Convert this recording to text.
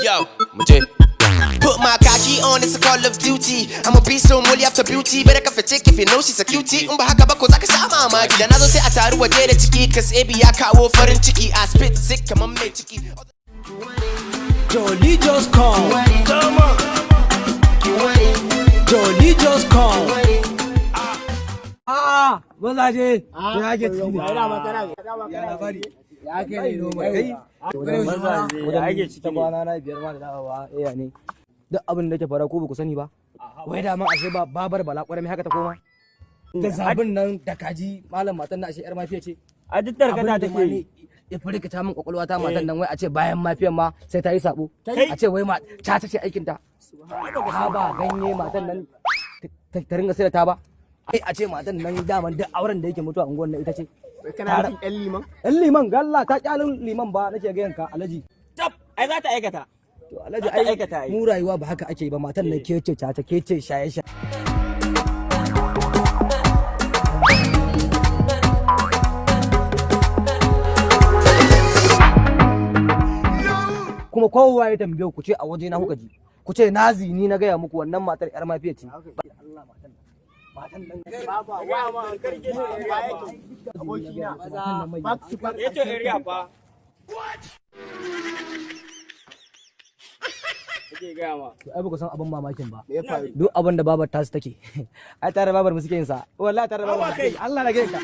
Yo, put my khaki on, it's a call of duty. I'ma be so molly after beauty. Better ka fake if you know she's a cutie. Ba haka ba ko zaka sha mamaki. Da nazo sai a taru waje da ciki, cause AB ya kawo farin ciki. I spit sick kaman mai ciki. Jolly just come. Jolly just come. Mazaje, ya ke ciki ne. Ya labari. Ya ke ne noma kai. Ya ake ciki ne. Kwana na biyar ma da dawowa ne. Duk abin da ke fara ko ba ku sani ba. Wai da ma ashe ba babar bala kwarai mai haka ta koma. Da zabin nan da kaji malam matan na ashe yar mafiya ce. A duk tarkata take yi. Ya firgita min kwakwalwa ta matan nan wai a ce bayan mafiyan ma sai ta yi sabo. A ce wai ma ta ce aikin ta. Ha ba ganye matan nan ta ringa sai da ta ba. A ce matan nan daman duk auren da yake mutuwa unguwar nan ita ce. Kana nufin ƴan liman? Ƴan liman galla ta kyalin liman ba nake ga yanka alaji. Tab, ai za ta aikata. To alaji ai mu rayuwa ba haka ake ba matan nan ke ce ta ke ce shaye shaye. Kuma kowa ya tambaye ku ce a waje na kuka ji. Ku ce nazi ni na gaya muku wannan matar yar mafiya ce. Allah matan nan baba wa ma karke ne ba yake abokina back to back yace area fa what kike ga ma to ai baka san abin mamakin ba duk abin da babar tasu take ai tare babar mu suke yin sa wallahi tare babar Allah na ga ka